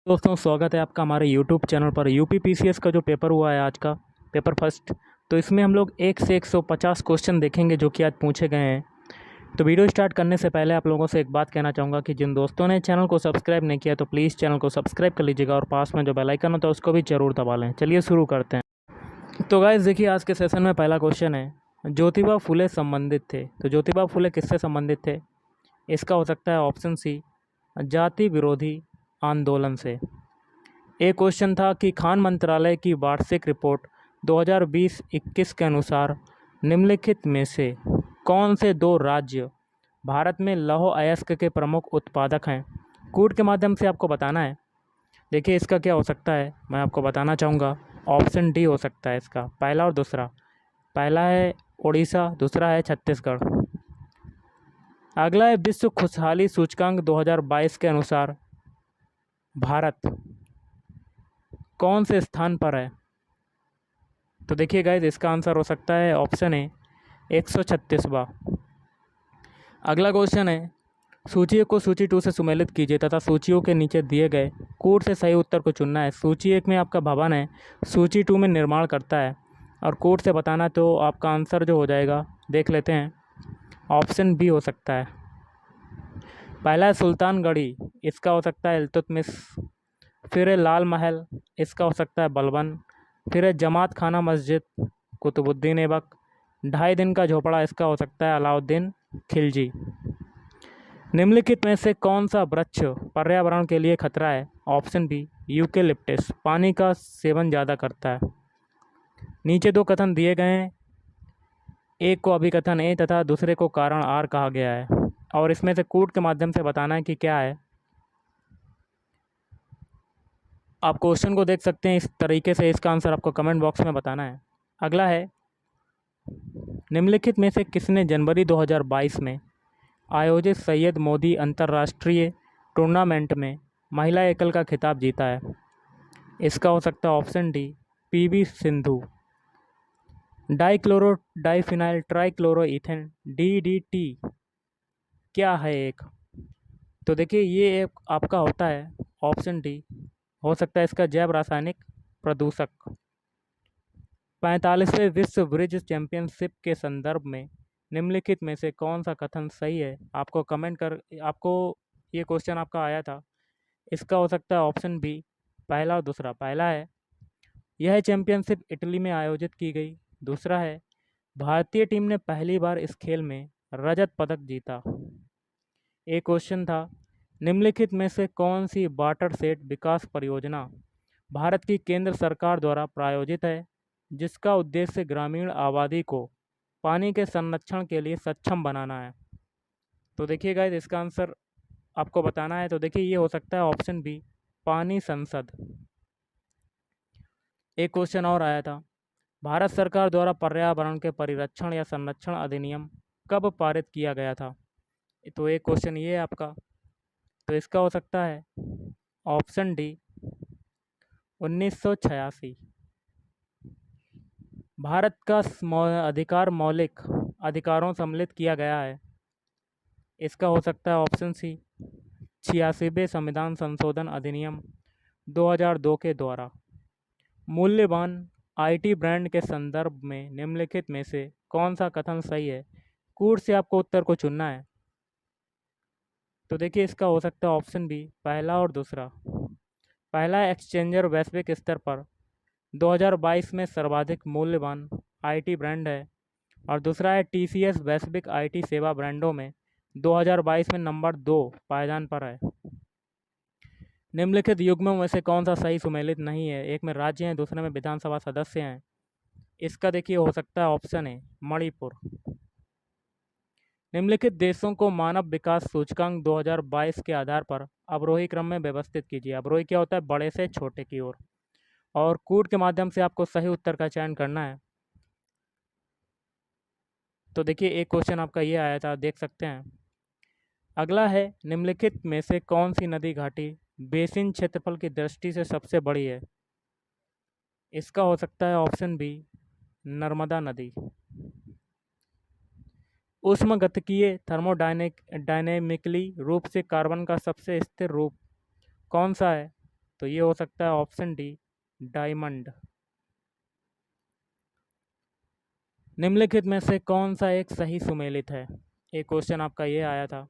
दोस्तों स्वागत है आपका हमारे यूट्यूब चैनल पर। यूपी पीसीएस का जो पेपर हुआ है आज का पेपर फर्स्ट, तो इसमें हम लोग 1 से 150 क्वेश्चन देखेंगे जो कि आज पूछे गए हैं। तो वीडियो स्टार्ट करने से पहले आप लोगों से एक बात कहना चाहूँगा कि जिन दोस्तों ने चैनल को सब्सक्राइब नहीं किया तो प्लीज़ चैनल को सब्सक्राइब कर लीजिएगा और पास में जो बेल आइकन होता है उसको भी ज़रूर दबा लें। चलिए शुरू करते हैं। तो गाइस देखिए, आज के सेशन में पहला क्वेश्चन है, ज्योतिबा फुले संबंधित थे। तो ज्योतिबा फुले किससे संबंधित थे? इसका हो सकता है ऑप्शन सी, जाति विरोधी आंदोलन से। एक क्वेश्चन था कि खान मंत्रालय की वार्षिक रिपोर्ट 2020-21 के अनुसार निम्नलिखित में से कौन से दो राज्य भारत में लौह अयस्क के प्रमुख उत्पादक हैं? कूट के माध्यम से आपको बताना है। देखिए इसका क्या हो सकता है, मैं आपको बताना चाहूँगा। ऑप्शन डी हो सकता है इसका, पहला और दूसरा। पहला है उड़ीसा, दूसरा है छत्तीसगढ़। अगला है विश्व खुशहाली सूचकांक 2022 के अनुसार भारत कौन से स्थान पर है? तो देखिए गाइस, इसका आंसर हो सकता है ऑप्शन ए 136वां। अगला क्वेश्चन है, सूची को सूची 2 से सुमेलित कीजिए तथा सूचियों के नीचे दिए गए कूट से सही उत्तर को चुनना है। सूची 1 में आपका भवन है, सूची 2 में निर्माण करता है और कूट से बताना, तो आपका आंसर जो हो जाएगा देख लेते हैं, ऑप्शन बी हो सकता है। पहला है सुल्तानगढ़ी, इसका हो सकता है इल्तुतमिश। फिर है लाल महल, इसका हो सकता है बलबन। फिर है जमात खाना मस्जिद, कुतुबुद्दीन ऐबक। 2.5 दिन का झोपड़ा, इसका हो सकता है अलाउद्दीन खिलजी। निम्नलिखित में से कौन सा वृक्ष पर्यावरण के लिए खतरा है? ऑप्शन बी यूकेलिप्टस, पानी का सेवन ज़्यादा करता है। नीचे दो कथन दिए गए हैं, एक को अभिकथन ए तथा दूसरे को कारण आर कहा गया है और इसमें से कूट के माध्यम से बताना है कि क्या है। आप क्वेश्चन को देख सकते हैं इस तरीके से, इसका आंसर आपको कमेंट बॉक्स में बताना है। अगला है, निम्नलिखित में से किसने जनवरी 2022 में आयोजित सैयद मोदी अंतर्राष्ट्रीय टूर्नामेंट में महिला एकल का खिताब जीता है? इसका हो सकता है option D PV Sindhu. Dichloro diphenyl trichloroethane DDT क्या है एक? तो देखिए ये एक आपका होता है ऑप्शन डी, हो सकता है इसका जैव रासायनिक प्रदूषक। 45वें विश्व ब्रिज चैंपियनशिप के संदर्भ में निम्नलिखित में से कौन सा कथन सही है? आपको ये क्वेश्चन आपका आया था, इसका हो सकता है ऑप्शन बी पहला और दूसरा। पहला है, यह चैंपियनशिप इटली में आयोजित की गई। दूसरा है, भारतीय टीम ने पहली बार इस खेल में रजत पदक जीता। एक क्वेश्चन था, निम्नलिखित में से कौन सी वाटरशेड विकास परियोजना भारत की केंद्र सरकार द्वारा प्रायोजित है जिसका उद्देश्य ग्रामीण आबादी को पानी के संरक्षण के लिए सक्षम बनाना है? तो देखिए गाइस, इसका आंसर आपको बताना है। तो देखिए ये हो सकता है ऑप्शन बी पानी संसद। एक क्वेश्चन और आया था, भारत सरकार द्वारा पर्यावरण के परिरक्षण या संरक्षण अधिनियम कब पारित किया गया था? तो एक क्वेश्चन ये है आपका, तो इसका हो सकता है ऑप्शन डी 1986। भारत का अधिकार मौलिक अधिकारों सम्मिलित किया गया है, इसका हो सकता है ऑप्शन सी 86वें संविधान संशोधन अधिनियम 2002 के द्वारा। मूल्यवान आईटी ब्रांड के संदर्भ में निम्नलिखित में से कौन सा कथन सही है? कूट से आपको उत्तर को चुनना है। तो देखिए इसका हो सकता है ऑप्शन बी पहला और दूसरा। पहला एक्सचेंजर वैश्विक स्तर पर 2022 में सर्वाधिक मूल्यवान आईटी ब्रांड है और दूसरा है टीसीएस वैश्विक आईटी सेवा ब्रांडों में 2022 में नंबर 2 पायदान पर है। निम्नलिखित युग्मों में से कौन सा सही सुमेलित नहीं है? एक में राज्य हैं, दूसरे में विधानसभा सदस्य हैं। इसका देखिए हो सकता है ऑप्शन है मणिपुर। निम्नलिखित देशों को मानव विकास सूचकांक 2022 के आधार पर अवरोही क्रम में व्यवस्थित कीजिए। अवरोही क्या होता है? बड़े से छोटे की ओर। और कूट के माध्यम से आपको सही उत्तर का चयन करना है। तो देखिए एक क्वेश्चन आपका ये आया था, देख सकते हैं। अगला है, निम्नलिखित में से कौन सी नदी घाटी बेसिन क्षेत्रफल की दृष्टि से सबसे बड़ी है? इसका हो सकता है ऑप्शन बी नर्मदा नदी। उष्मागतिकीय थर्मोडायनेमिकली रूप से कार्बन का सबसे स्थिर रूप कौन सा है? तो ये हो सकता है ऑप्शन डी, डायमंड। निम्नलिखित में से कौन सा एक सही सुमेलित है? एक क्वेश्चन आपका ये आया था,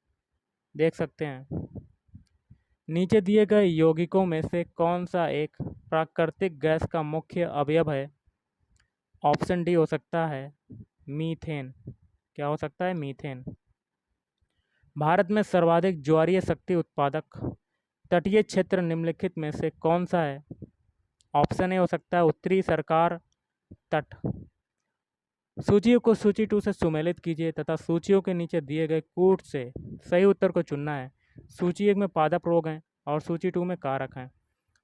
देख सकते हैं। नीचे दिए गए यौगिकों में से कौन सा एक प्राकृतिक गैस का मुख्य अवयव है? ऑप्शन डी हो सकता है मीथेन। क्या हो सकता है? मीथेन। भारत में सर्वाधिक ज्वारीय शक्ति उत्पादक तटीय क्षेत्र निम्नलिखित में से कौन सा है? ऑप्शन ए हो सकता है उत्तरी सरकार तट। सूचियों को सूची 2 से सुमेलित कीजिए तथा सूचियों के नीचे दिए गए कूट से सही उत्तर को चुनना है। सूची 1 में पादप रोग हैं और सूची 2 में कारक हैं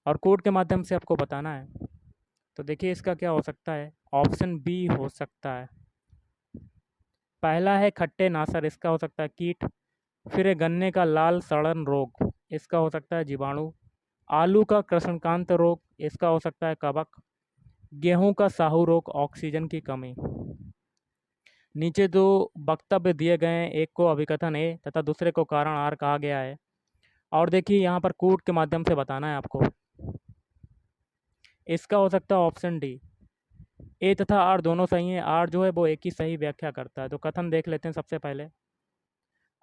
और कोड के माध्यम से आपको बताना है। तो देखिए इसका क्या हो सकता है? ऑप्शन बी हो सकता है। पहला है खट्टे नासर, इसका हो सकता है कीट। फिर है गन्ने का लाल सड़न रोग, इसका हो सकता है जीवाणु। आलू का कृष्णकांत रोग, इसका हो सकता है कवक। गेहूं का साहू रोग, ऑक्सीजन की कमी। नीचे जो वक्तव्य दिए गए हैं, एक को अभिकथन ए तथा दूसरे को कारण आर कहा गया है। और देखिए यहाँ पर कूट के माध्यम से बताना है आपको। इसका हो सकता है ऑप्शन डी, ए तथा आर दोनों सही हैं। आर जो है वो एक ही सही व्याख्या करता है। तो कथन देख लेते हैं सबसे पहले।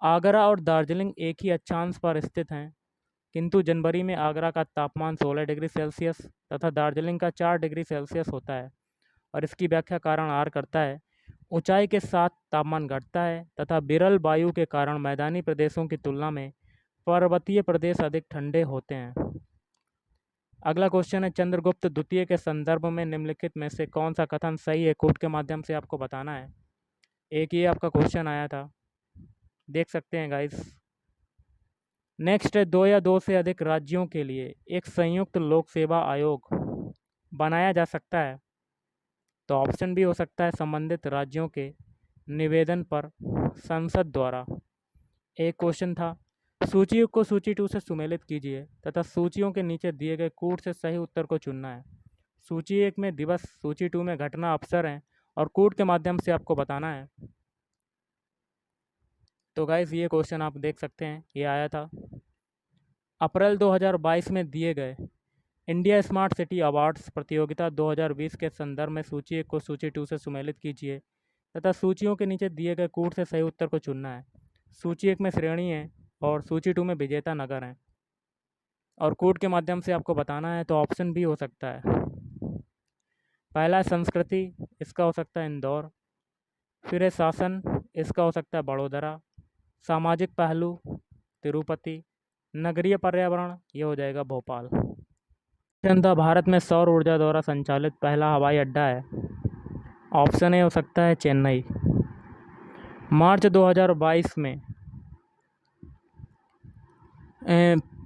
आगरा और दार्जिलिंग एक ही अक्षांश पर स्थित हैं, किंतु जनवरी में आगरा का तापमान 16 डिग्री सेल्सियस तथा दार्जिलिंग का 4 डिग्री सेल्सियस होता है और इसकी व्याख्या कारण आर करता है। ऊंचाई के साथ तापमान घटता है तथा विरल वायु के कारण मैदानी प्रदेशों की तुलना में पर्वतीय प्रदेश अधिक ठंडे होते हैं। अगला क्वेश्चन है, चंद्रगुप्त द्वितीय के संदर्भ में निम्नलिखित में से कौन सा कथन सही है? कोड के माध्यम से आपको बताना है। एक ये आपका क्वेश्चन आया था, देख सकते हैं गाइस। नेक्स्ट है, 2 या 2 से अधिक राज्यों के लिए एक संयुक्त लोक सेवा आयोग बनाया जा सकता है। तो ऑप्शन भी हो सकता है संबंधित राज्यों के निवेदन पर संसद द्वारा। एक क्वेश्चन था, सूचियों को सूची 2 से सुमेलित कीजिए तथा सूचियों के नीचे दिए गए कूट से सही उत्तर को चुनना है। सूची 1 में दिवस, सूची 2 में घटना, अवसर हैं और कूट के माध्यम से आपको बताना है। तो गाइस ये क्वेश्चन आप देख सकते हैं, ये आया था अप्रैल 2022 में दिए गए इंडिया स्मार्ट सिटी अवार्ड्स प्रतियोगिता 2020 के संदर्भ में। सूची 1 को सूची 2 से सुमेलित कीजिए तथा सूचियों के नीचे दिए गए कूट से सही उत्तर को चुनना है। सूची 1 में श्रेणी है और सूची 2 में विजेता नगर हैं और कोड के माध्यम से आपको बताना है। तो ऑप्शन भी हो सकता है। पहला है संस्कृति, इसका हो सकता है इंदौर। फिर है शासन, इसका हो सकता है बड़ोदरा। सामाजिक पहलू, तिरुपति। नगरीय पर्यावरण, ये हो जाएगा भोपाल। था, भारत में सौर ऊर्जा द्वारा संचालित पहला हवाई अड्डा है। ऑप्शन ए हो सकता है चेन्नई। मार्च 2022 में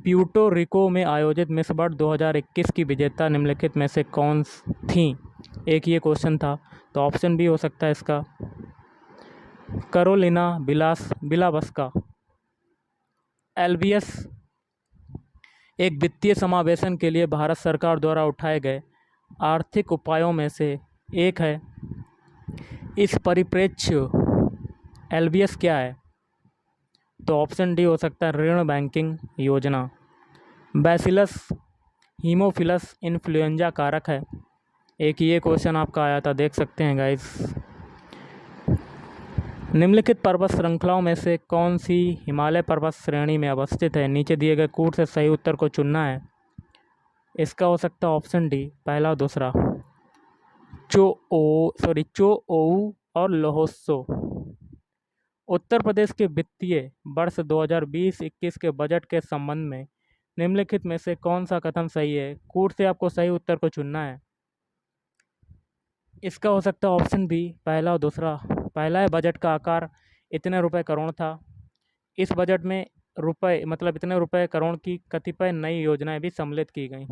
प्यूर्टो रिको में आयोजित मिस वर्ल्ड 2021 की विजेता निम्नलिखित में से कौन थी? एक ये क्वेश्चन था। तो ऑप्शन भी हो सकता है इसका करोलिना बिलावस्का। एलबीएस एक वित्तीय समावेशन के लिए भारत सरकार द्वारा उठाए गए आर्थिक उपायों में से एक है। इस परिप्रेक्ष्य एलबीएस क्या है? तो ऑप्शन डी हो सकता है ऋण बैंकिंग योजना। बैसिलस हीमोफिलस इन्फ्लुएंजा कारक है। एक ये क्वेश्चन आपका आया था, देख सकते हैं गाइस। निम्नलिखित पर्वत श्रृंखलाओं में से कौन सी हिमालय पर्वत श्रेणी में अवस्थित है? नीचे दिए गए कूट से सही उत्तर को चुनना है। इसका हो सकता है ऑप्शन डी, पहला और दूसरा। चोओऊ और लोहोत्सो। उत्तर प्रदेश के वित्तीय वर्ष 2020-21 के बजट के संबंध में निम्नलिखित में से कौन सा कथन सही है? कूट से आपको सही उत्तर को चुनना है। इसका हो सकता है ऑप्शन बी, पहला और दूसरा। पहला है बजट का आकार इतने रुपए करोड़ था। इस बजट में रुपए मतलब इतने रुपए करोड़ की कतिपय नई योजनाएं भी सम्मिलित की गई।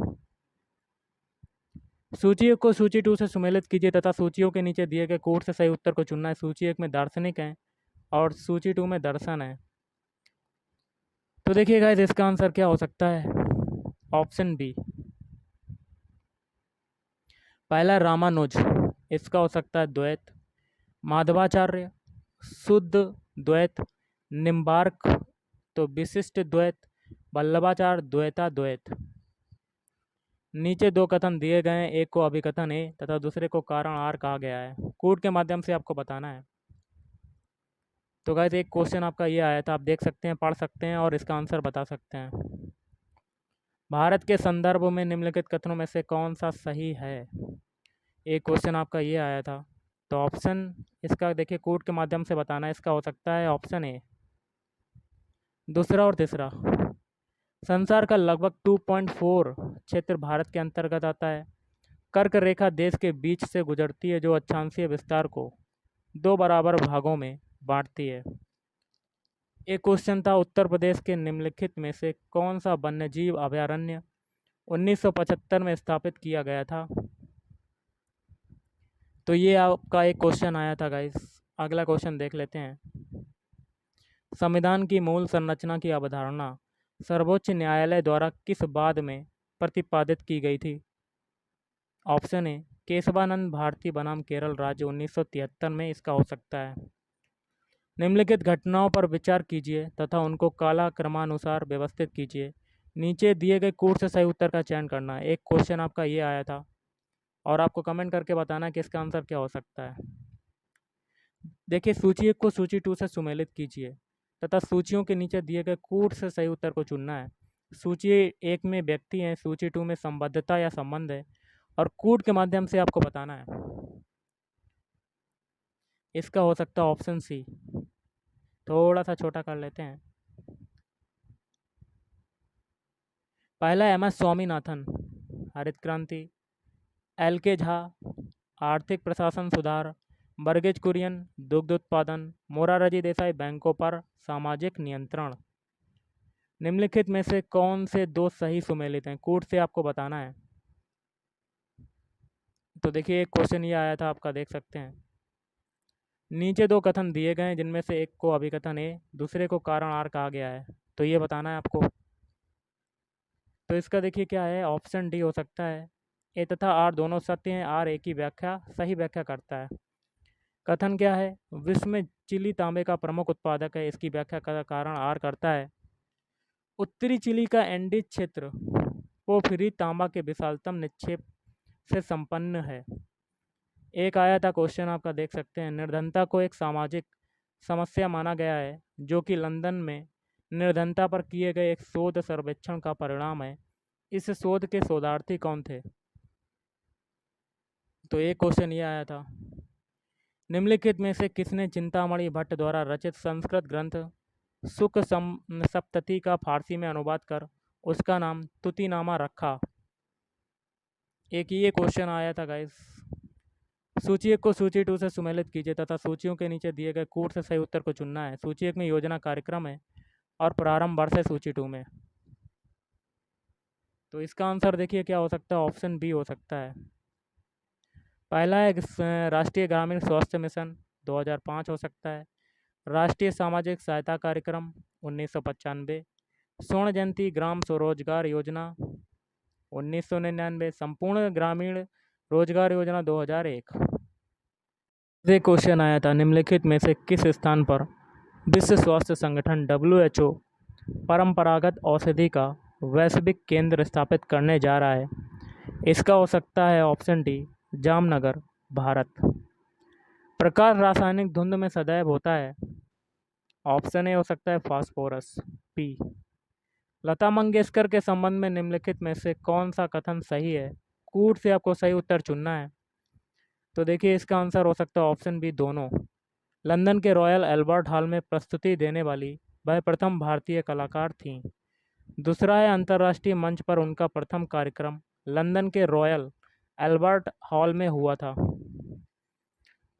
सूची को सूची 2 से सुमेलित कीजिए तथा सूचियों के नीचे दिए गए कोड से सही उत्तर को चुनना है। सूची 1 में दार्शनिक है और सूची 2 में दर्शन है। तो देखिए गाइस, इसका आंसर क्या हो सकता है? ऑप्शन बी, पहला रामानुज, इसका हो सकता है द्वैत। माधवाचार्य शुद्ध द्वैत। निम्बार्क तो विशिष्ट द्वैत। वल्लभाचार्य द्वैता द्वैत। नीचे दो कथन दिए गए हैं, एक को अभिकथन ए तथा दूसरे को कारण आर कहा गया है। कूट के माध्यम से आपको बताना है। तो गाइस एक क्वेश्चन आपका ये आया था, आप देख सकते हैं, पढ़ सकते हैं और इसका आंसर बता सकते हैं। भारत के संदर्भ में निम्नलिखित कथनों में से कौन सा सही है? एक क्वेश्चन आपका ये आया था। तो ऑप्शन इसका देखिए, कूट के माध्यम से बताना है, इसका हो सकता है ऑप्शन ए। दूसरा और तीसरा, संसार का लगभग 2.4 क्षेत्र भारत के अंतर्गत आता है। कर्क रेखा देश के बीच से गुजरती है, जो अक्षांशीय विस्तार को दो बराबर भागों में बांटती है। एक क्वेश्चन था, उत्तर प्रदेश के निम्नलिखित में से कौन सा वन्यजीव अभयारण्य 1975 में स्थापित किया गया था? तो ये आपका एक क्वेश्चन आया था गाइस। अगला क्वेश्चन देख लेते हैं। संविधान की मूल संरचना की अवधारणा सर्वोच्च न्यायालय द्वारा किस वाद में प्रतिपादित की गई थी? ऑप्शन ए, केशवानंद भारती बनाम केरल राज्य 1973 में इसका हो सकता है। निम्नलिखित घटनाओं पर विचार कीजिए तथा उनको कालक्रमानुसार व्यवस्थित कीजिए। नीचे दिए गए कूट से सही उत्तर का चयन करना है। एक क्वेश्चन आपका ये आया था और आपको कमेंट करके बताना कि इसका आंसर क्या हो सकता है। देखिए, सूची 1 को सूची 2 से सुमेलित कीजिए तथा सूचियों के नीचे दिए गए कूट से सही उत्तर को चुनना है। सूची 1 में व्यक्ति हैं, सूची 2 में संबद्धता या संबंध है और कूट के माध्यम से आपको बताना है। इसका हो सकता है ऑप्शन सी। थोड़ा सा छोटा कर लेते हैं। पहला एम एस स्वामीनाथन, हरित क्रांति। एल के झा, आर्थिक प्रशासन सुधार। वर्गीज कुरियन, दुग्ध उत्पादन। मोरारजी देसाई, बैंकों पर सामाजिक नियंत्रण। निम्नलिखित में से कौन से दो सही सुमेलित हैं? कूट से आपको बताना है। तो देखिए, एक क्वेश्चन ये आया था, आपका देख सकते हैं। नीचे दो कथन दिए गए हैं, जिनमें से एक को अभिकथन ए, दूसरे को कारण आर कहा गया है। तो ये बताना है आपको। तो इसका देखिए क्या है, ऑप्शन डी हो सकता है। ए तथा आर दोनों सत्य हैं, आर ए की व्याख्या सही व्याख्या करता है। कथन क्या है, विश्व में चिली तांबे का प्रमुख उत्पादक है, इसकी व्याख्या का कारण आर करता है। उत्तरी चिली का एंडीज क्षेत्र पोर्फिरी तांबा के विशालतम निक्षेप से संपन्न है। एक आया था क्वेश्चन, आपका देख सकते हैं। निर्धनता को एक सामाजिक समस्या माना गया है, जो कि लंदन में निर्धनता पर किए गए एक शोध सर्वेक्षण का परिणाम है। इस शोध के शोधार्थी कौन थे? तो एक क्वेश्चन ये आया था, निम्नलिखित में से किसने चिंतामणि भट्ट द्वारा रचित संस्कृत ग्रंथ सुख सप्तति का फारसी में अनुवाद कर उसका नाम तुतिनामा रखा? एक ये क्वेश्चन आया था गाइस। सूची 1 को सूची 2 से सुमेलित कीजिए तथा सूचियों के नीचे दिए गए कूट से सही उत्तर को चुनना है। सूची 1 में योजना कार्यक्रम है और प्रारंभ वर्ष है सूची 2 में। तो इसका आंसर देखिए क्या हो सकता है, ऑप्शन बी हो सकता है। पहला है राष्ट्रीय ग्रामीण स्वास्थ्य मिशन 2005 हो सकता है। राष्ट्रीय सामाजिक सहायता कार्यक्रम 1995। स्वर्ण जयंती ग्राम स्वरोजगार योजना 1999। संपूर्ण ग्रामीण रोजगार योजना 2001। ये क्वेश्चन आया था, निम्नलिखित में से किस स्थान पर विश्व स्वास्थ्य संगठन WHO परंपरागत औषधि का वैश्विक केंद्र स्थापित करने जा रहा है? इसका हो सकता है ऑप्शन डी, जामनगर, भारत। प्रकाश रासायनिक धुंध में सदैव होता है। ऑप्शन ए हो सकता है फास्फोरस, पी। लता मंगेशकर के संबंध में निम्नलिखित में से कौन सा कथन सही है? कूट से आपको सही उत्तर चुनना है। तो देखिए, इसका आंसर हो सकता है ऑप्शन बी, दोनों। लंदन के रॉयल एल्बर्ट हॉल में प्रस्तुति देने वाली वह प्रथम भारतीय कलाकार थीं। दूसरा है, अंतर्राष्ट्रीय मंच पर उनका प्रथम कार्यक्रम लंदन के रॉयल एल्बर्ट हॉल में हुआ था।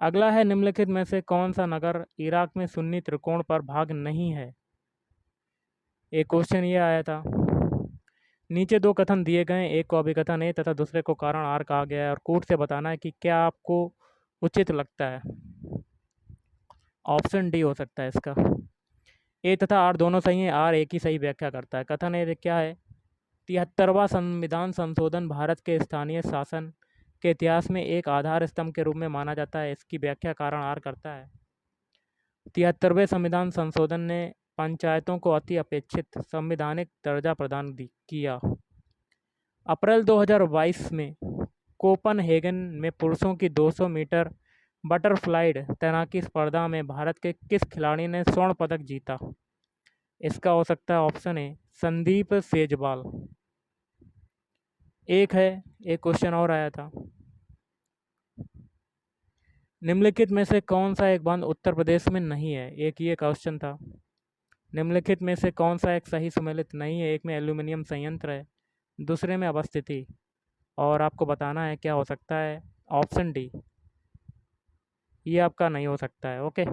अगला है, निम्नलिखित में से कौन सा नगर इराक में सुन्नी त्रिकोण पर भाग नहीं है? एक क्वेश्चन ये आया था। नीचे दो कथन दिए गए, एक को अभिकथन ए तथा दूसरे को कारण आर कहा गया है और कूट से बताना है कि क्या आपको उचित लगता है। ऑप्शन डी हो सकता है इसका। ए तथा आर दोनों सही हैं, आर एक ही सही व्याख्या करता है। कथन ए क्या है, 73वां संविधान संशोधन भारत के स्थानीय शासन के इतिहास में एक आधार स्तंभ के रूप में माना जाता है, इसकी व्याख्या कारण आर करता है। 73वें संविधान संशोधन ने पंचायतों को अति अपेक्षित संवैधानिक दर्जा प्रदान किया। अप्रैल 2022 में कोपनहेगन में पुरुषों की 200 मीटर बटरफ्लाई तैराकी स्पर्धा में भारत के किस खिलाड़ी ने स्वर्ण पदक जीता? इसका हो सकता है ऑप्शन ए संदीप सेजवाल। एक क्वेश्चन और आया था। निम्नलिखित में से कौन सा एक बांध उत्तर प्रदेश में नहीं है? एक ये क्वेश्चन था। निम्नलिखित में से कौन सा एक सही सुमेलित नहीं है? एक में एल्यूमिनियम संयंत्र है, दूसरे में अवस्थिति, और आपको बताना है क्या हो सकता है। ऑप्शन डी, ये आपका नहीं हो सकता है। ओके।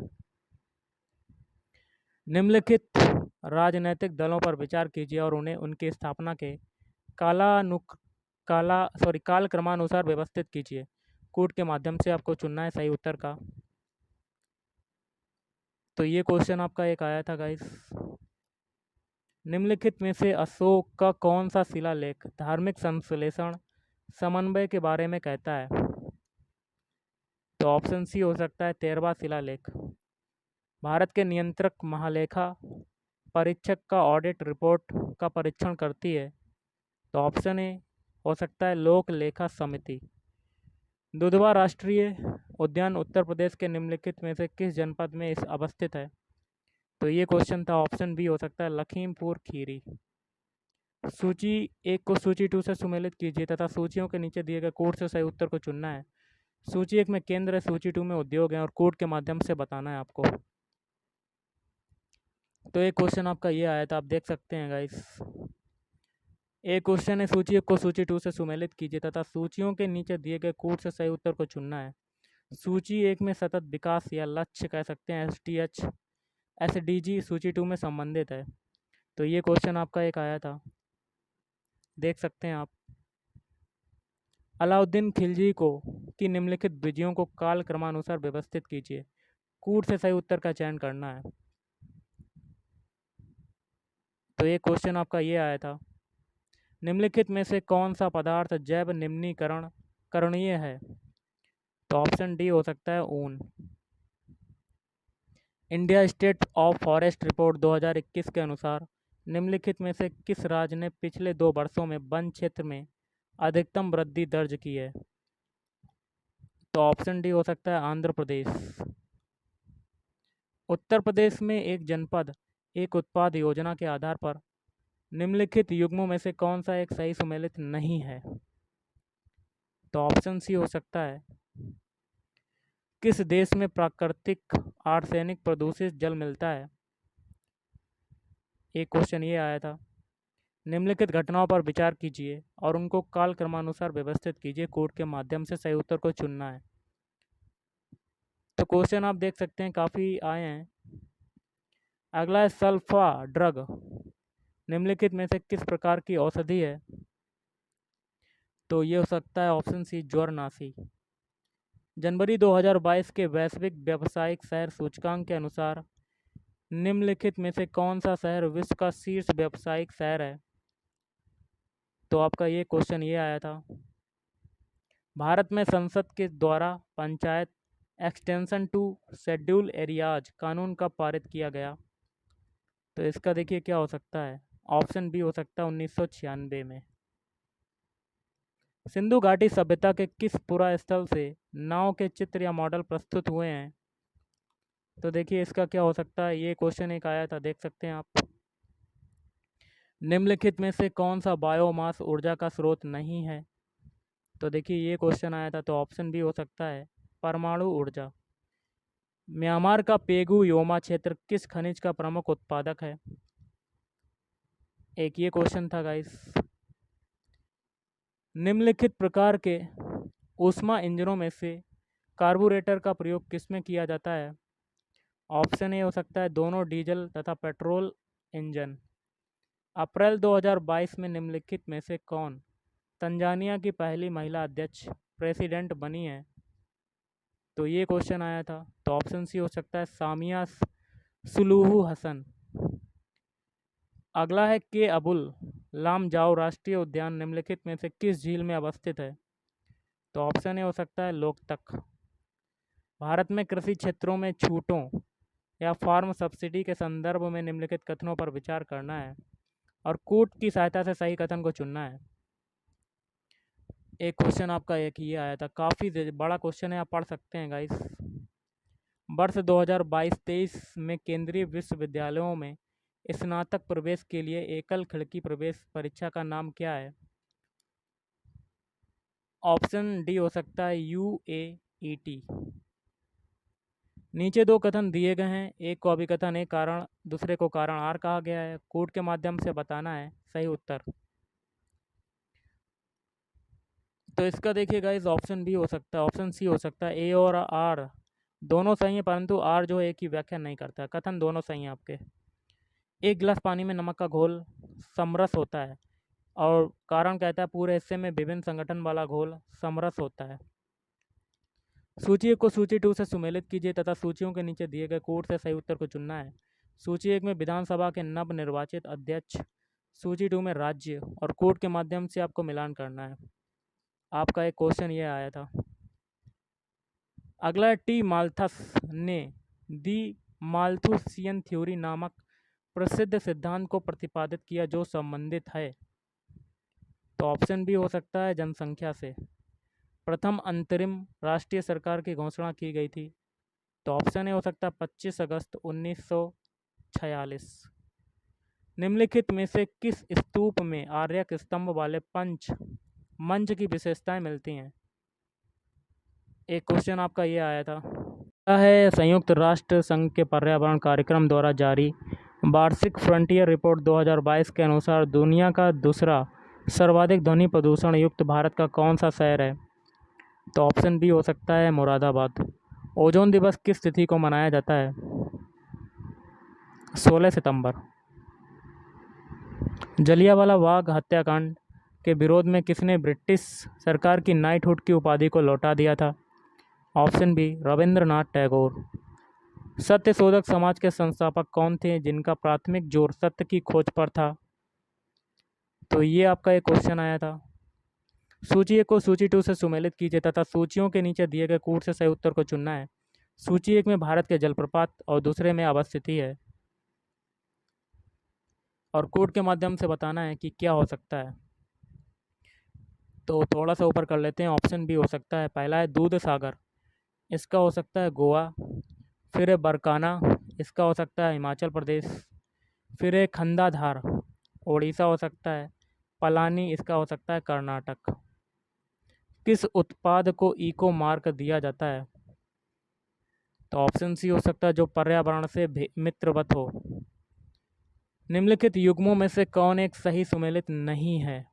निम्नलिखित राजनैतिक दलों पर विचार कीजिए और उन्हें उनकी स्थापना के कालक्रमानुसार व्यवस्थित कीजिए। कूट के माध्यम से आपको चुनना है सही उत्तर का। तो ये क्वेश्चन आपका एक आया था गाइस। निम्नलिखित में से अशोक का कौन सा शिलालेख धार्मिक संश्लेषण समन्वय के बारे में कहता है? तो ऑप्शन सी हो सकता है 13वां शिलालेख। भारत के नियंत्रक महालेखा परीक्षक का ऑडिट रिपोर्ट का परीक्षण करती है। तो ऑप्शन ए हो सकता है लोक लेखा समिति। दुधवा राष्ट्रीय उद्यान उत्तर प्रदेश के निम्नलिखित में से किस जनपद में इस अवस्थित है? तो ये क्वेश्चन था। ऑप्शन बी हो सकता है लखीमपुर खीरी। सूची एक को सूची 2 से सुमेलित कीजिए तथा सूचियों के नीचे दिए गए कोड से सही उत्तर को चुनना है। सूची 1 में केंद्र है, सूची 2 में उद्योग है, और कोड के माध्यम से बताना है आपको। तो एक क्वेश्चन आपका ये आया था, आप देख सकते हैं गाइस। एक क्वेश्चन है सूची 1 को सूची 2 से सुमेलित कीजिए तथा सूचियों के नीचे दिए गए कोड से सही उत्तर को चुनना है। सूची 1 में सतत विकास या लक्ष्य कह सकते हैं SDH SDG सूची 2 में संबंधित है। तो ये क्वेश्चन आपका एक आया था, देख सकते हैं आप। अलाउद्दीन खिलजी को की निम्नलिखित विजयों को काल क्रमानुसार व्यवस्थित कीजिए। कूट से सही उत्तर का चयन करना है। तो ये क्वेश्चन आपका ये आया था। निम्नलिखित में से कौन सा पदार्थ जैव निम्नीकरण करणीय है? तो ऑप्शन डी हो सकता है ऊन। India state of forest report 2021 के अनुसार निम्नलिखित में से किस राज्य ने पिछले 2 वर्षों में वन क्षेत्र में अधिकतम वृद्धि दर्ज की है? तो ऑप्शन डी हो सकता है आंध्र प्रदेश। उत्तर प्रदेश में एक जनपद एक उत्पाद योजना के आधार पर निम्नलिखित युग्मों में से कौन सा एक सही सुमेलित नहीं है? तो ऑप्शन सी हो सकता है किस देश में प्राकृतिक आर्सेनिक प्रदूषित जल मिलता है? एक क्वेश्चन ये आया था। निम्नलिखित घटनाओं पर विचार कीजिए और उनको काल क्रमानुसार व्यवस्थित कीजिए। कोड के माध्यम से सही उत्तर को चुनना है। तो क्वेश्चन आप देख सकते हैं काफ़ी आए हैं। अगला है सल्फा ड्रग निम्नलिखित में से किस प्रकार की औषधि है? तो ये हो सकता है ऑप्शन सी ज्वरनाशी। जनवरी 2022 के वैश्विक व्यावसायिक शहर सूचकांक के अनुसार निम्नलिखित में से कौन सा शहर विश्व का शीर्ष व्यावसायिक शहर है? तो आपका ये क्वेश्चन ये आया था। भारत में संसद के द्वारा panchayat extension to schedule areas कानून कब पारित किया गया? तो इसका देखिए क्या हो सकता है। ऑप्शन बी हो सकता है 1996 में। सिंधु घाटी सभ्यता के किस पुरा स्थल से नाव के चित्र या मॉडल प्रस्तुत हुए हैं? तो देखिए इसका क्या हो सकता है। ये क्वेश्चन एक आया था, देख सकते हैं आप। निम्नलिखित में से कौन सा बायोमास ऊर्जा का स्रोत नहीं है? तो देखिए ये क्वेश्चन आया था, तो ऑप्शन बी हो सकता है परमाणु ऊर्जा। म्यांमार का पेगु योमा क्षेत्र किस खनिज का प्रमुख उत्पादक है? एक ये क्वेश्चन था गाइस। निम्नलिखित प्रकार के ऊष्मा इंजनों में से कार्बोरेटर का प्रयोग किसमें किया जाता है? ऑप्शन ए हो सकता है दोनों डीजल तथा पेट्रोल इंजन। अप्रैल 2022 में निम्नलिखित में से कौन तंजानिया की पहली महिला अध्यक्ष प्रेसिडेंट बनी है? तो ये क्वेश्चन आया था, तो ऑप्शन सी हो सकता है सामिया सुलूहू हसन। अगला है के अबुल लामजाओ राष्ट्रीय उद्यान निम्नलिखित में से किस झील में अवस्थित है? तो ऑप्शन ए हो सकता है लोकतक। भारत में कृषि क्षेत्रों में छूटों या फार्म सब्सिडी के संदर्भ में निम्नलिखित कथनों पर विचार करना है और कूट की सहायता से सही कथन को चुनना है। एक क्वेश्चन आपका एक ये आया था, काफ़ी बड़ा क्वेश्चन है, आप पढ़ सकते हैं गाइस। वर्ष 2022-23 में केंद्रीय विश्वविद्यालयों में स्नातक प्रवेश के लिए एकल खिड़की प्रवेश परीक्षा का नाम क्या है? ऑप्शन डी हो सकता है UAET। नीचे दो कथन दिए गए हैं, एक को अभिकथन एक कारण, दूसरे को कारण आर कहा गया है। कोड के माध्यम से बताना है सही उत्तर। तो इसका देखिए गाइस, ऑप्शन बी हो सकता है, ऑप्शन सी हो सकता है। ए और आर दोनों सही हैं, परंतु आर जो है एक ही व्याख्या नहीं करता। कथन दोनों सही हैं आपके। एक गिलास पानी में नमक का घोल समरस होता है, और कारण कहता है पूरे हिस्से में विभिन्न संगठन वाला घोल समरस होता है। सूची 1 को सूची 2 से सुमेलित कीजिए तथा सूचियों के नीचे दिए गए कोड से सही उत्तर को चुनना है। सूची 1 में विधानसभा के नवनिर्वाचित अध्यक्ष, सूची 2 में राज्य, और कोड के माध्यम से आपको मिलान करना है। आपका एक क्वेश्चन ये आया था। अगला, टी माल्थस ने दी माल्थुसियन थ्योरी नामक प्रसिद्ध सिद्धांत को प्रतिपादित किया जो संबंधित है। तो ऑप्शन बी हो सकता है जनसंख्या से। प्रथम अंतरिम राष्ट्रीय सरकार की घोषणा की गई थी। तो ऑप्शन ए हो सकता है 25 अगस्त 1946। निम्नलिखित में से किस स्तूप में आर्यक स्तंभ वाले पंच मंच की विशेषताएं मिलती हैं? एक क्वेश्चन आपका ये आया था। यह है संयुक्त राष्ट्र संघ के पर्यावरण कार्यक्रम द्वारा जारी वार्षिक फ्रंटियर रिपोर्ट 2022 के अनुसार दुनिया का दूसरा सर्वाधिक ध्वनि प्रदूषण युक्त भारत का कौन सा शहर है? तो ऑप्शन बी हो सकता है मुरादाबाद। ओजोन दिवस किस तिथि को मनाया जाता है? 16 सितंबर। जलियांवाला बाग हत्याकांड के विरोध में किसने ब्रिटिश सरकार की नाइटहुड की उपाधि को लौटा दिया था? Option B Rabindranath Tagore. सत्यशोधक समाज के संस्थापक कौन थे जिनका प्राथमिक जोर सत्य की खोज पर था? तो ये आपका एक क्वेश्चन आया था। सूची 1 को सूची 2 से सुमेलित कीजिए तथा सूचियों के नीचे दिए गए कोड से सही उत्तर को चुनना है। सूची 1 में भारत के जलप्रपात और दूसरे में अवस्थिति है, और कोड के माध्यम से बताना है कि क्या हो सकता है। तो थोड़ा सा ऊपर कर लेते हैं। ऑप्शन बी हो सकता है, पहला है दूध सागर, इसका हो सकता है गोवा। फिर है बरकाना, इसका हो सकता है हिमाचल प्रदेश। फिर है खंडाधार, उड़ीसा हो सकता है। पलानी, इसका हो सकता है कर्नाटक। किस उत्पाद को इको मार्क दिया जाता है? तो ऑप्शन सी हो सकता है जो पर्यावरण से मित्रवत हो। निम्नलिखित युग्मों में से कौन एक सही सुमेलित नहीं है?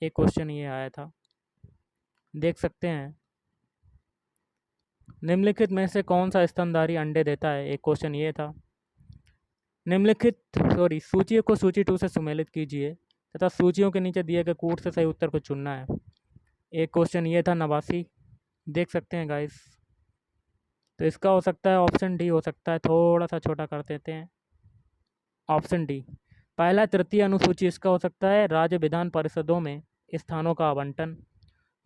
एक क्वेश्चन ये आया था, देख सकते हैं। निम्नलिखित में से कौन सा स्तनधारी अंडे देता है? एक क्वेश्चन ये था। सूची को सूची 2 से सुमेलित कीजिए तथा सूचियों के नीचे दिए गए कोड से सही उत्तर को चुनना है। एक क्वेश्चन ये था नवासी, देख सकते हैं गाइस। तो इसका हो सकता है ऑप्शन डी हो सकता है, थोड़ा सा छोटा कर देते हैं। ऑप्शन डी, पहला तृतीय अनुसूची, इसका हो सकता है राज्य विधान परिषदों में स्थानों का आवंटन।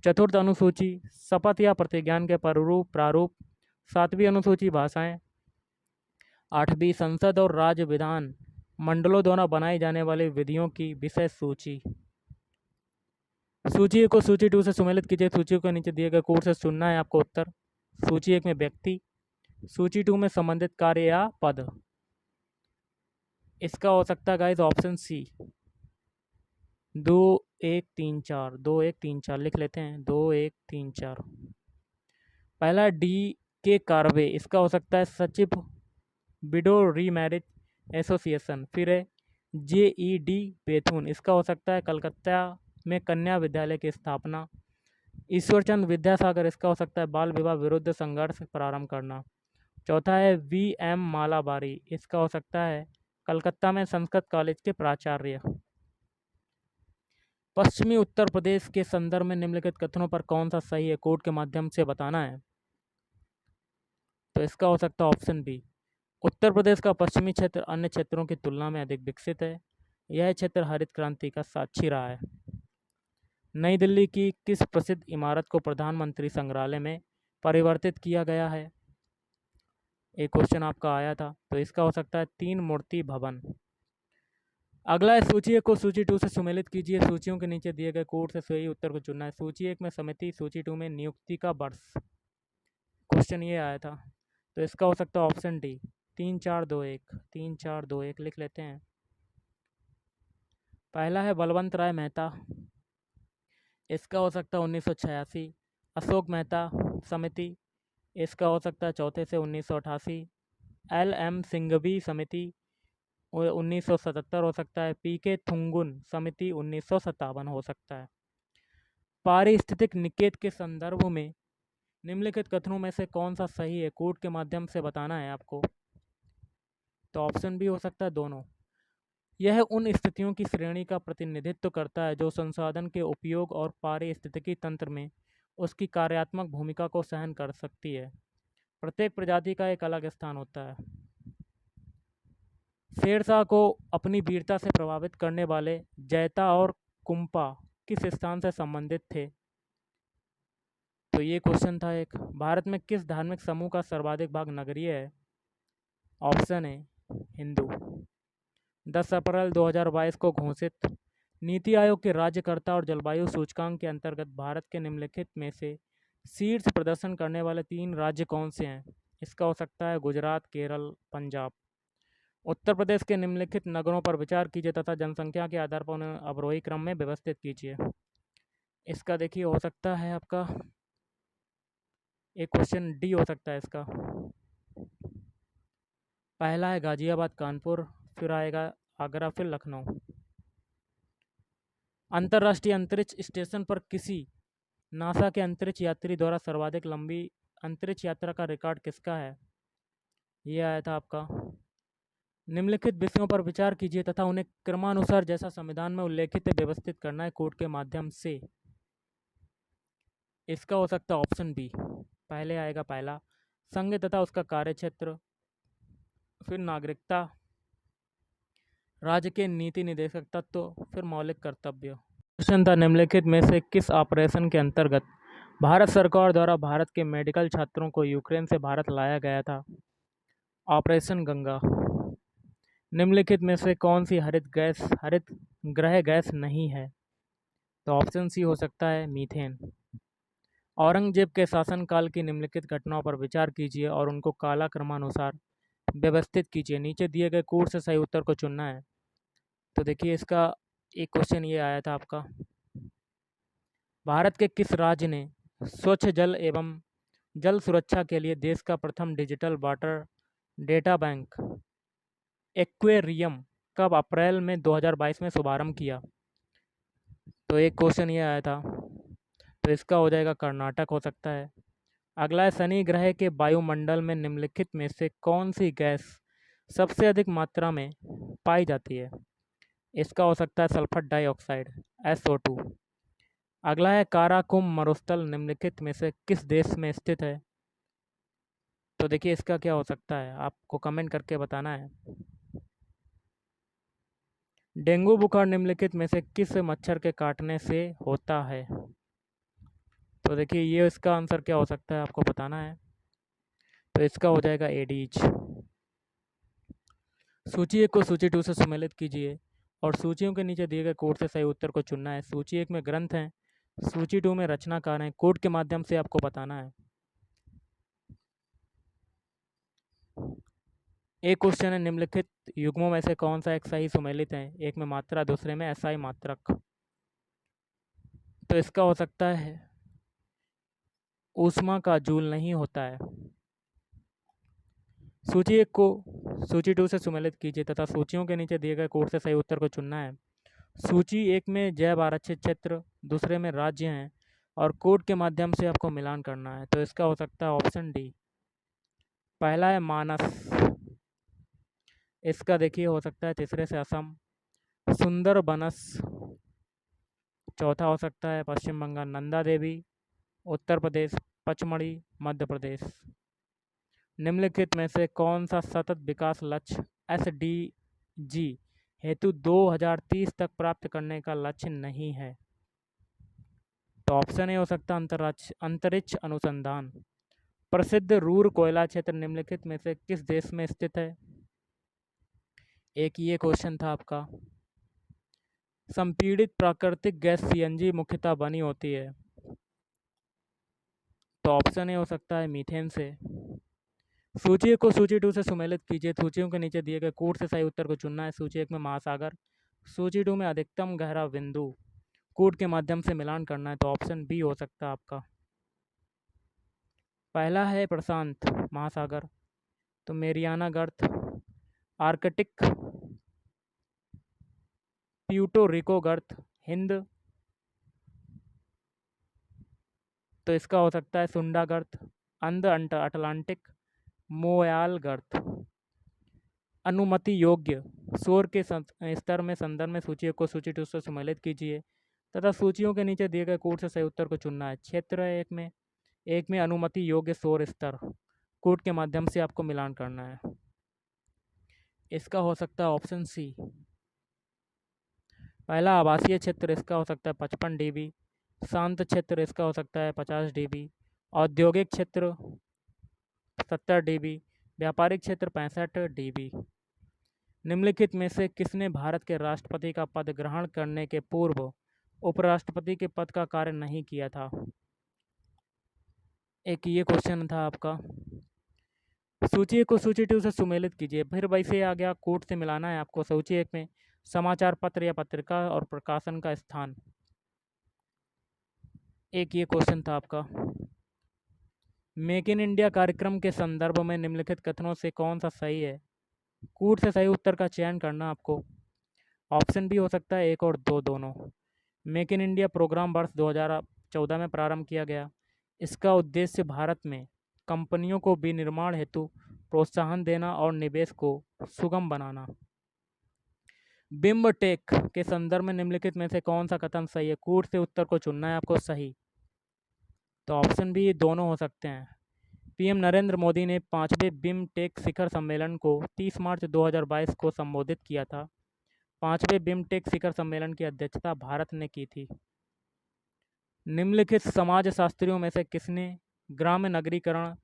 चतुर्थ अनुसूची शपथ या प्रतिज्ञान के प्रारूप। सातवीं अनुसूची भाषाएं। आठवीं संसद और राज्य विधान मंडलों द्वारा बनाई जाने वाली विधियों की विषय सूची। सूची को सूची 2 से सुमेलित कीजिए, सूची को नीचे दिए गए कोड से चुनना है आपको उत्तर। सूची 1 में व्यक्ति, सूची 2 में संबंधित कार्य या पद। इसका हो सकता है गाइस ऑप्शन सी 2 1 3 4, 2 1 3 4 लिख लेते हैं, 2 1 3 4। पहला डी के कार्वे, इसका हो सकता है सचिव विडो रीमैरिज एसोसिएशन। फिर है JED बेथुन, इसका हो सकता है कलकत्ता में कन्या विद्यालय की स्थापना। ईश्वरचंद विद्यासागर, इसका हो सकता है बाल विवाह विरुद्ध संघर्ष प्रारंभ करना। चौथा है VM मालाबारी, इसका हो सकता है कलकत्ता में संस्कृत कॉलेज के प्राचार्य। पश्चिमी उत्तर प्रदेश के संदर्भ में निम्नलिखित कथनों पर कौन सा सही है? कोड के माध्यम से बताना है। तो इसका हो सकता है ऑप्शन बी, उत्तर प्रदेश का पश्चिमी क्षेत्र अन्य क्षेत्रों की तुलना में अधिक विकसित है। यह क्षेत्र हरित क्रांति का साक्षी रहा है। नई दिल्ली की किस प्रसिद्ध इमारत को प्रधानमंत्री संग्रहालय में परिवर्तित किया गया है? एक क्वेश्चन आपका आया था। तो इसका हो सकता है 3 मूर्ति भवन। अगला है सूची 1 को सूची 2 से सुमेलित कीजिए। सूचियों के नीचे दिए गए कोड से सही उत्तर को चुनना है। सूची 1 में समिति, सूची 2 में नियुक्ति का वर्ष। क्वेश्चन ये आया था, तो इसका हो सकता है ऑप्शन डी 3421। 3421 लिख लेते हैं। पहला है बलवंत राय मेहता, इसका हो सकता है 1986। अशोक मेहता समिति, इसका हो सकता है 4 से 1988। एल.एम. सिंघवी समिति 1977 हो सकता है। पी.के. थुंगुन समिति 1957 हो सकता है। पारिस्थितिक निकेत के संदर्भ में निम्नलिखित कथनों में से कौन सा सही है, कोड के माध्यम से बताना है आपको। तो ऑप्शन भी हो सकता है दोनों। यह उन स्थितियों की श्रेणी का प्रतिनिधित्व करता है जो संसाधन के उपयोग और पारिस्थितिकी तंत्र में उसकी कार्यात्मक भूमिका को सहन कर सकती है। प्रत्येक प्रजाति का एक अलग स्थान होता है। शेरशाह को अपनी वीरता से प्रभावित करने वाले जैता और कुंपा किस स्थान से संबंधित थे। तो ये क्वेश्चन था एक। भारत में किस धार्मिक समूह का सर्वाधिक भाग नगरीय है। ऑप्शन है हिंदू। 10 अप्रैल 2022 को घोषित नीति आयोग के राज्यकर्ता और जलवायु सूचकांक के अंतर्गत भारत के निम्नलिखित में से शीर्ष प्रदर्शन करने वाले 3 राज्य कौन से हैं। इसका हो सकता है गुजरात, केरल, पंजाब। उत्तर प्रदेश के निम्नलिखित नगरों पर विचार कीजिए तथा जनसंख्या के आधार पर उन्हें अवरोही क्रम में व्यवस्थित कीजिए। इसका देखिए हो सकता है आपका एक क्वेश्चन डी हो सकता है इसका। पहला है गाजियाबाद, कानपुर, फिर आएगा आगरा, फिर लखनऊ। अंतर्राष्ट्रीय अंतरिक्ष स्टेशन पर किसी नासा के अंतरिक्ष यात्री द्वारा सर्वाधिक लंबी अंतरिक्ष यात्रा का रिकॉर्ड किसका है। ये आया था आपका। निम्नलिखित विषयों पर विचार कीजिए तथा उन्हें क्रमानुसार जैसा संविधान में उल्लेखित है व्यवस्थित करना है कोड के माध्यम से। इसका हो सकता है ऑप्शन बी। पहले आएगा पहला संघ तथा उसका कार्यक्षेत्र, फिर नागरिकता, राज्य के नीति निर्देशक तत्व, फिर मौलिक कर्तव्य। क्वेश्चन था निम्नलिखित में से किस ऑपरेशन के अंतर्गत भारत सरकार द्वारा भारत के मेडिकल छात्रों को यूक्रेन से भारत लाया गया था। ऑपरेशन गंगा। निम्नलिखित में से कौन सी हरित ग्रह गैस नहीं है। तो ऑप्शन सी हो सकता है मीथेन। औरंगजेब के शासनकाल की निम्नलिखित घटनाओं पर विचार कीजिए और उनको कालक्रमानुसार व्यवस्थित कीजिए। नीचे दिए गए कोड से सही उत्तर को चुनना है। तो देखिए इसका एक क्वेश्चन ये आया था आपका। भारत के किस राज्य ने स्वच्छ जल एवं जल सुरक्षा के लिए देश का प्रथम digital water data bank aquarium कब अप्रैल में 2022 में शुभारंभ किया। तो एक क्वेश्चन ये आया था, तो इसका हो जाएगा कर्नाटक हो सकता है। अगला है शनि ग्रह के वायुमंडल में निम्नलिखित में से कौन सी गैस सबसे अधिक मात्रा में पाई जाती है। इसका हो सकता है सल्फर डाइऑक्साइड SO2। अगला है काराकुम मरुस्थल निम्नलिखित में से किस देश में स्थित है। तो देखिए इसका क्या हो सकता है, आपको कमेंट करके बताना है। डेंगू बुखार निम्नलिखित में से किस मच्छर के काटने से होता है। तो देखिए ये इसका आंसर क्या हो सकता है आपको बताना है। तो इसका हो जाएगा एडीज। सूची 1 को सूची 2 से सम्मिलित कीजिए और सूचियों के नीचे दिए गए कोड से सही उत्तर को चुनना है। सूची 1 में ग्रंथ हैं, सूची 2 में रचनाकार हैं। कोड के माध्यम से आपको बताना है। एक क्वेश्चन है निम्नलिखित युग्मों में से कौन सा एक सही सुमेलित है। एक में मात्रा, दूसरे में एसआई मात्रक। तो इसका हो सकता है ऊष्मा का जूल नहीं होता है। सूची 1 को सूची 2 से सुमेलित कीजिए तथा सूचियों के नीचे दिए गए कोड से सही उत्तर को चुनना है। सूची 1 में जैव आरक्षित क्षेत्र, दूसरे में राज्य हैं और कोड के माध्यम से आपको मिलान करना है। तो इसका हो सकता है ऑप्शन डी। पहला है मानस, इसका देखिए हो सकता है तीसरे से असम। सुंदरबनस चौथा हो सकता है पश्चिम बंगाल। नंदा देवी उत्तर प्रदेश। पचमढ़ी मध्य प्रदेश। निम्नलिखित में से कौन सा सतत विकास लक्ष्य SDG हेतु 2030 तक प्राप्त करने का लक्ष्य नहीं है। तो ऑप्शन ए हो सकता है अंतरिक्ष अनुसंधान। प्रसिद्ध रूर कोयला क्षेत्र निम्नलिखित में से किस देश में स्थित है। एक ये क्वेश्चन था आपका। संपीड़ित प्राकृतिक गैस सीएनजी मुख्यतः बनी होती है। तो ऑप्शन ए हो सकता है मीथेन से। सूची को सूची 2 से सुमेलित कीजिए। सूचियों के नीचे दिए गए कूट से सही उत्तर को चुनना है। सूची 1 में महासागर, सूची 2 में अधिकतम गहरा बिंदु, कूट के माध्यम से मिलान करना है। तो ऑप्शन बी हो सकता है आपका। पहला है प्रशांत महासागर, तो मेरियाना गर्त, आर्कटिक, प्यूर्टो रिको गर्त, हिंद, तो इसका हो सकता है सुंडा गर्त, अंध अटलांटिक, मोयाल गर्त। अनुमति योग्य शोर के स्तर में संदर्भ में सूची को सूची 2 से सम्मिलित कीजिए तथा सूचियों के नीचे दिए गए कूट से सही उत्तर को चुनना है। क्षेत्र एक में अनुमति योग्य शोर स्तर, कूट के माध्यम से आपको मिलान करना है। इसका हो सकता है ऑप्शन सी। पहला आवासीय क्षेत्र, इसका हो सकता है 55 dB। शांत क्षेत्र, इसका हो सकता है 50 dB। औद्योगिक क्षेत्र 70 dB। व्यापारिक क्षेत्र 65 dB। निम्नलिखित में से किसने भारत के राष्ट्रपति का पद ग्रहण करने के पूर्व उपराष्ट्रपति के पद का कार्य नहीं किया था? एक ये क्वेश्चन था आपका। सूची को सूची 2 से सुमेलित कीजिए। फिर वैसे आ गया, कूट से मिलाना है आपको। सूची 1 में समाचार पत्र या पत्रिका और प्रकाशन का स्थान, एक ये क्वेश्चन था आपका। मेक इन इंडिया कार्यक्रम के संदर्भ में निम्नलिखित कथनों से कौन सा सही है? कूट से सही उत्तर का चयन करना आपको। ऑप्शन भी हो सकता है 1 और 2 दोनों। मेक इन इंडिया प्रोग्राम वर्ष 2014 में प्रारंभ किया गया। इसका उद्देश्य भारत में कंपनियों को विनिर्माण हेतु प्रोत्साहन देना और निवेश को सुगम बनाना। बिम्बटेक के संदर्भ में निम्नलिखित में से कौन सा कथन सही है? कूट से उत्तर को चुनना है आपको सही। तो ऑप्शन भी ये दोनों हो सकते हैं। पीएम नरेंद्र मोदी ने 5वें बिम्टेक शिखर सम्मेलन को 30 मार्च 2022 को संबोधित किया था। 5वें बिम्टेक शिखर सम्मेलन की अध्यक्षता भारत ने की थी। निम्नलिखित समाजशास्त्रियों में से किसने ग्राम्य नगरीकरण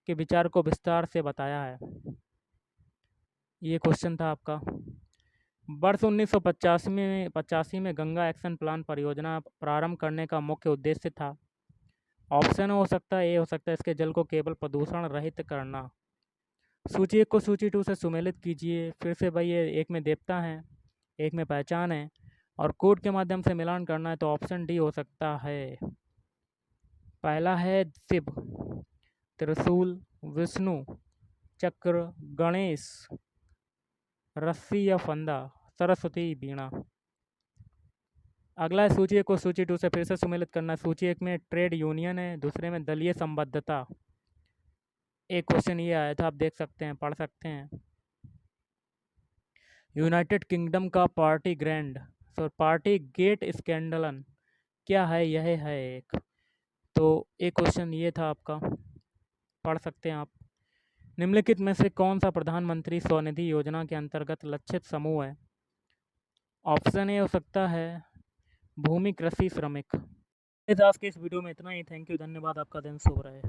के विचार को विस्तार से बताया है? ये क्वेश्चन था आपका। वर्ष 1985 में गंगा एक्शन प्लान परियोजना प्रारंभ करने का मुख्य उद्देश्य था। ऑप्शन हो सकता है ए हो सकता है इसके जल को केवल प्रदूषण रहित करना। सूची 1 को सूची 2 से सुमेलित कीजिए। फिर से भाई ये एक में देवता है, एक में पहचान है और कूट के माध्यम से मिलान करना है। तो ऑप्शन डी हो सकता है। पहला है शिव, त्रिशूल, विष्णु, चक्र, गणेश, रस्सी या फंदा, सरस्वती, वीणा। अगला है सूची 1 को सूची 2 से फिर से सुमेलित करना। सूची 1 में ट्रेड यूनियन है, दूसरे में दलीय संबद्धता। एक क्वेश्चन ये आया था, आप देख सकते हैं, पढ़ सकते हैं। यूनाइटेड किंगडम का पार्टी गेट स्कैंडलन क्या है? यह है एक। तो एक क्वेश्चन ये था आपका, पढ़ सकते हैं आप। निम्नलिखित में से कौन सा प्रधानमंत्री स्वनिधि योजना के अंतर्गत लक्षित समूह है? ऑप्शन ए हो सकता है भूमि कृषि श्रमिक। आज के इस वीडियो में इतना ही। थैंक यू, धन्यवाद। आपका दिन शुभ रहे।